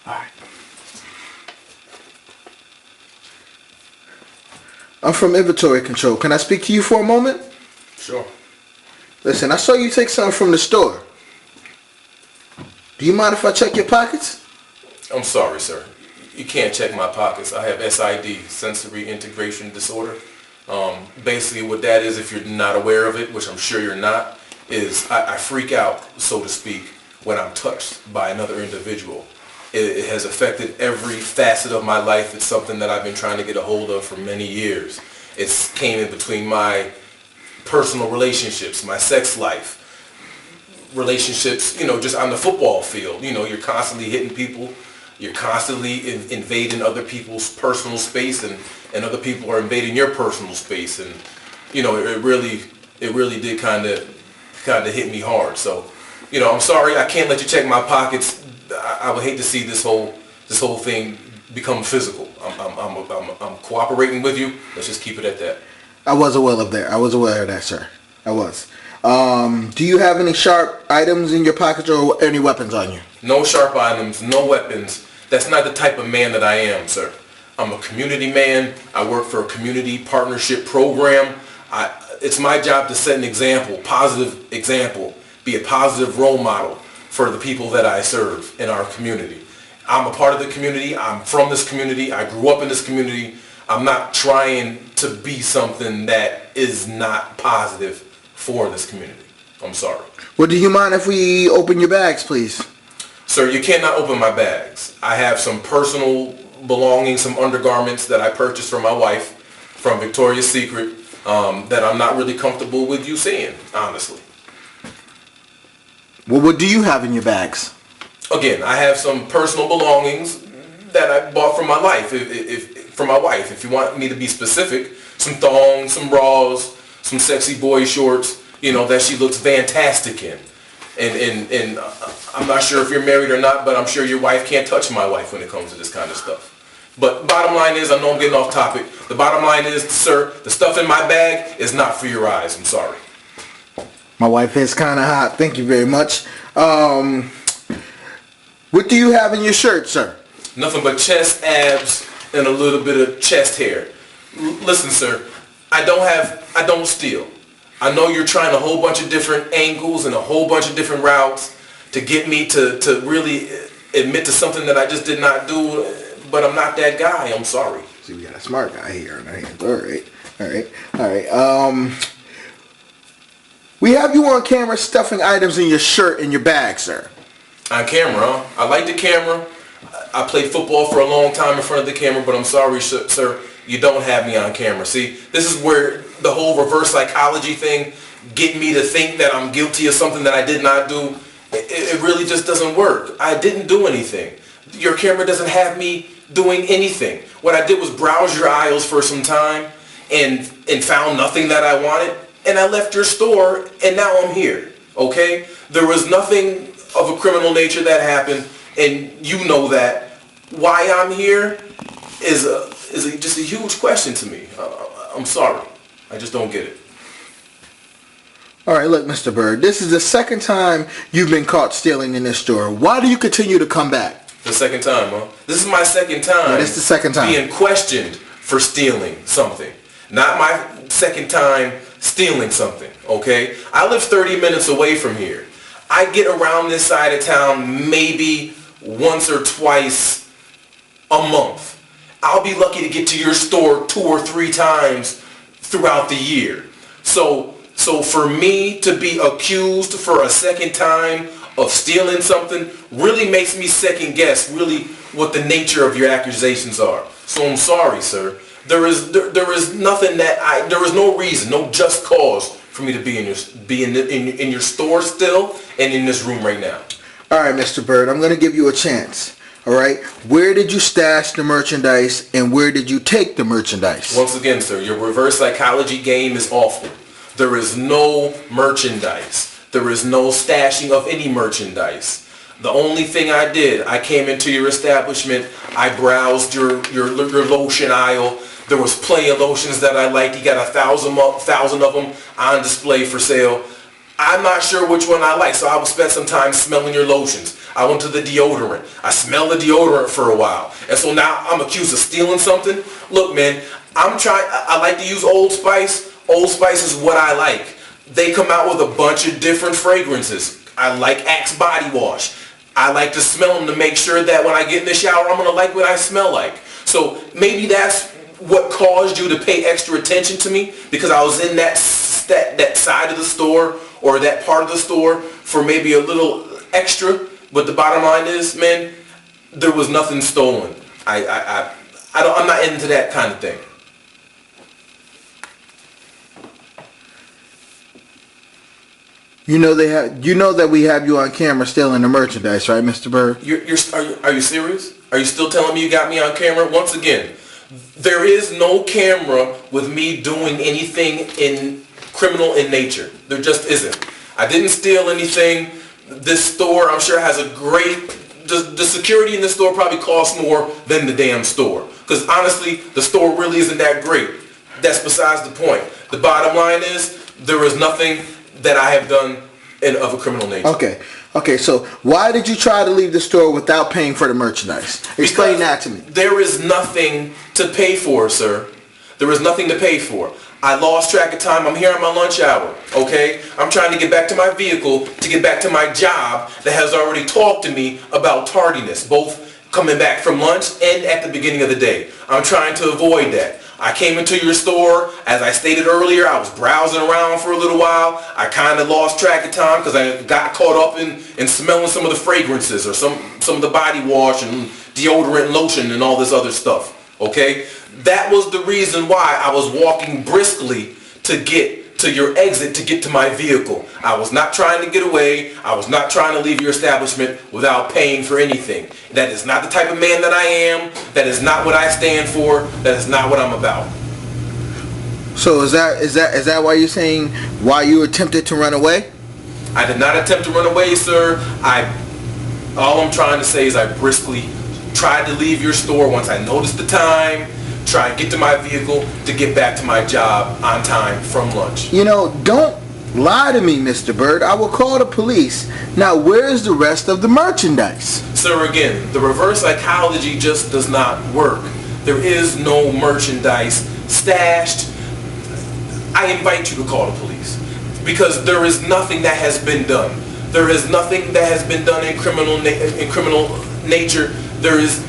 All right. I'm from inventory control. Can I speak to you for a moment? Sure. Listen, I saw you take something from the store. Do you mind if I check your pockets? I'm sorry, sir. You can't check my pockets. I have SID, sensory integration disorder. Basically what that is, if you're not aware of it, which I'm sure you're not, is I freak out, so to speak, when I'm touched by another individual. It has affected every facet of my life. It's something that I've been trying to get a hold of for many years. It's came in between my personal relationships, my sex life, relationships, just on the football field. You're constantly hitting people. You're constantly invading other people's personal space, and other people are invading your personal space. And, it really did kind of hit me hard. So, I'm sorry. I can't let you check my pockets. I would hate to see this whole thing become physical. I'm cooperating with you. Let's just keep it at that. I was aware of that. I was aware of that, sir. I was. Do you have any sharp items in your pockets or any weapons on you? No sharp items, no weapons. That's not the type of man that I am, sir. I'm a community man. I work for a community partnership program. It's my job to set an example, positive example, be a positive role model for the people that I serve in our community. I'm a part of the community. I'm from this community. I grew up in this community. I'm not trying to be something that is not positive for this community. I'm sorry. Well, do you mind if we open your bags, please? Sir, you cannot open my bags. I have some personal belongings, some undergarments that I purchased for my wife from Victoria's Secret that I'm not really comfortable with you seeing, honestly. Well, what do you have in your bags? Again, I have some personal belongings that I bought for my life. For my wife, if you want me to be specific, some thongs, some bras, some sexy boy shorts, that she looks fantastic in. And I'm not sure if you're married or not, but I'm sure your wife can't touch my wife when it comes to this kind of stuff. But bottom line is, I know I'm getting off topic. The bottom line is, sir, the stuff in my bag is not for your eyes. I'm sorry. My wife is kind of hot. Thank you very much. What do you have in your shirt, sir? Nothing but chest, abs, and a little bit of chest hair. Listen, sir, I don't steal. I know you're trying a whole bunch of different angles and a whole bunch of different routes to get me to really admit to something that I just did not do, but I'm not that guy. I'm sorry. See, we got a smart guy here. All right. We have you on camera stuffing items in your shirt and your bag, sir. On camera, huh? I like the camera. I played football for a long time in front of the camera, but I'm sorry, sir, you don't have me on camera. See, this is where the whole reverse psychology thing get me to think that I'm guilty of something that I did not do. It really just doesn't work. I didn't do anything. Your camera doesn't have me doing anything. What I did was browse your aisles for some time and found nothing that I wanted, and I left your store, and now I'm here, okay? There was nothing of a criminal nature that happened, and you know that. Why I'm here is just a huge question to me. I'm sorry. I just don't get it. All right, look, Mr. Byrd, this is the second time you've been caught stealing in this store. Why do you continue to come back? The second time, huh? This is my second time. Yeah, this is the second time. Being questioned for stealing something. Not my second time stealing something, okay? I live 30 minutes away from here. I get around this side of town maybe once or twice a month. I'll be lucky to get to your store 2 or 3 times throughout the year. So for me to be accused for a second time of stealing something really makes me second guess really what the nature of your accusations are. So I'm sorry, sir. There is nothing that there is no reason, no just cause for me to be in your store still and in this room right now. All right, Mr. Byrd, I'm going to give you a chance. All right, where did you stash the merchandise and where did you take the merchandise? Once again, sir, your reverse psychology game is awful. There is no merchandise. There is no stashing of any merchandise. The only thing I did, I came into your establishment, I browsed your lotion aisle. There was plenty of lotions that I liked. You got 1,000 of them on display for sale. I'm not sure which one I like, so I would spend some time smelling your lotions. I went to the deodorant. I smelled the deodorant for a while. And so now I'm accused of stealing something. Look, man, I like to use Old Spice. Old Spice is what I like. They come out with a bunch of different fragrances. I like Axe body wash. I like to smell them to make sure that when I get in the shower, I'm going to like what I smell like. So maybe that's what caused you to pay extra attention to me, because I was in that side of the store or that part of the store for maybe a little extra. But the bottom line is, man, there was nothing stolen. I'm not into that kind of thing. You know that we have you on camera stealing the merchandise, right, Mr. Byrd? Are you serious? Are you still telling me you got me on camera? Once again, there is no camera with me doing anything criminal in nature. There just isn't. I didn't steal anything. This store, I'm sure, has a great... The security in this store probably costs more than the damn store. Because honestly, the store really isn't that great. That's besides the point. The bottom line is, there is nothing that I have done of a criminal nature. Okay, so why did you try to leave the store without paying for the merchandise? Explain that to me. There is nothing to pay for, sir. There is nothing to pay for. I lost track of time. I'm here on my lunch hour, okay? I'm trying to get back to my vehicle, to get back to my job that has already talked to me about tardiness, both coming back from lunch and at the beginning of the day. I'm trying to avoid that. I came into your store, as I stated earlier, I was browsing around for a little while. I kind of lost track of time because I got caught up in smelling some of the fragrances or some of the body wash and deodorant and lotion and all this other stuff, okay? That was the reason why I was walking briskly to get to your exit to get to my vehicle. I was not trying to get away. I was not trying to leave your establishment without paying for anything. That is not the type of man that I am. That is not what I stand for. That is not what I'm about. So is that why you're saying why you attempted to run away? I did not attempt to run away, sir. All I'm trying to say is I briskly tried to leave your store once I noticed the time. Try and get to my vehicle to get back to my job on time from lunch. You know, don't lie to me, Mr. Byrd. I will call the police. Now, where's the rest of the merchandise? Sir, again, the reverse psychology just does not work. There is no merchandise stashed. I invite you to call the police because there is nothing that has been done. There is nothing that has been done in criminal nature. There is...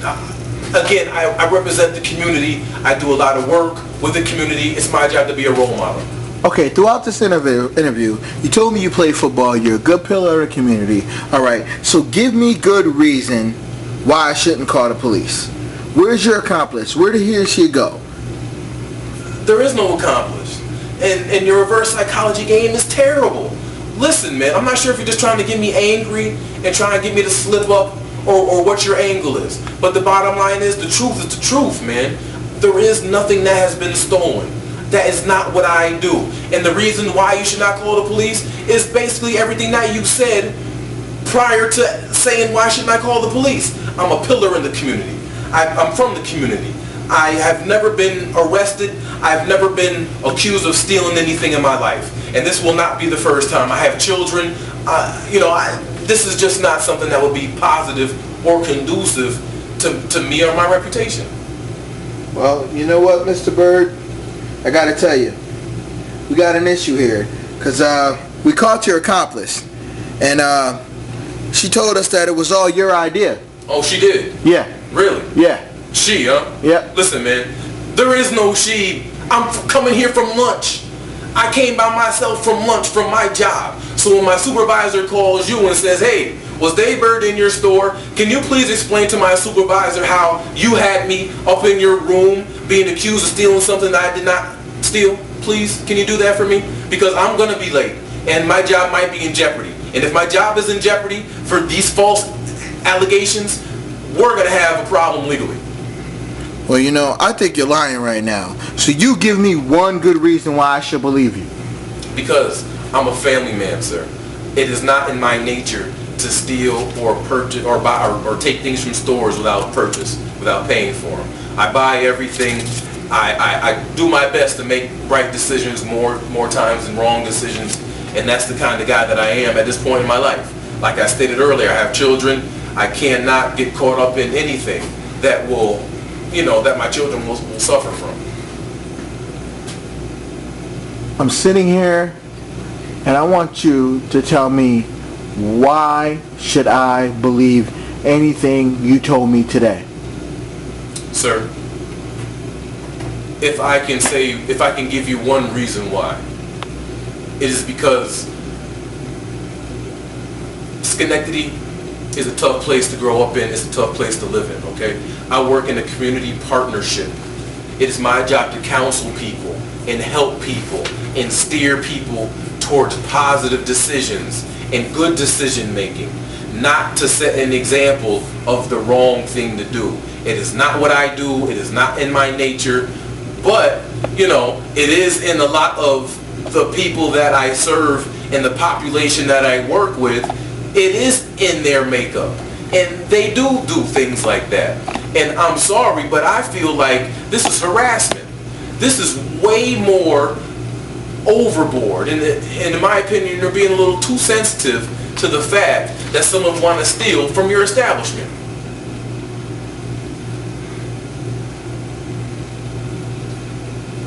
Again, I represent the community. I do a lot of work with the community. It's my job to be a role model. Okay, throughout this interview, you told me you play football. You're a good pillar of the community. All right, so give me good reason why I shouldn't call the police. Where's your accomplice? Where did he or she go? There is no accomplice. And your reverse psychology game is terrible. Listen, man, I'm not sure if you're just trying to get me angry and trying to get me to slip up or what your angle is. But the bottom line is the truth is the truth, man. There is nothing that has been stolen. That is not what I do. And the reason why you should not call the police is basically everything that you said prior to saying why shouldn't I call the police. I'm a pillar in the community. I'm from the community. I have never been arrested. I've never been accused of stealing anything in my life. And this will not be the first time. I have children. This is just not something that would be positive or conducive to me or my reputation. Well, you know what, Mr. Byrd? I got to tell you, we got an issue here because we caught your accomplice, and she told us that it was all your idea. Oh, she did? Yeah. Really? Yeah. She, huh? Yeah. Listen, man, there is no she. I'm coming here from lunch. I came by myself from lunch from my job. So when my supervisor calls you and says, hey, was Dave Byrd in your store? Can you please explain to my supervisor how you had me up in your room being accused of stealing something that I did not steal? Please, can you do that for me? Because I'm going to be late and my job might be in jeopardy. And if my job is in jeopardy for these false allegations, we're going to have a problem legally. Well, you know, I think you're lying right now. So you give me one good reason why I should believe you. Because I'm a family man, sir. It is not in my nature to steal or purchase or buy or take things from stores without purchase, without paying for them. I buy everything. I do my best to make right decisions more times than wrong decisions, and that's the kind of guy that I am at this point in my life. Like I stated earlier, I have children. I cannot get caught up in anything that will, that my children will suffer from. I'm sitting here and I want you to tell me, why should I believe anything you told me today? Sir, if I can give you one reason why, it is because Schenectady is a tough place to grow up in. It's a tough place to live in, okay? I work in a community partnership. It is my job to counsel people and help people and steer people towards positive decisions and good decision making, not to set an example of the wrong thing to do. It is not what I do. It is not in my nature, but it is in a lot of the people that I serve and the population that I work with. It is in their makeup, and they do things like that. And I'm sorry, but I feel like this is harassment. This is way more overboard, and in my opinion, you're being a little too sensitive to the fact that someone wants to steal from your establishment.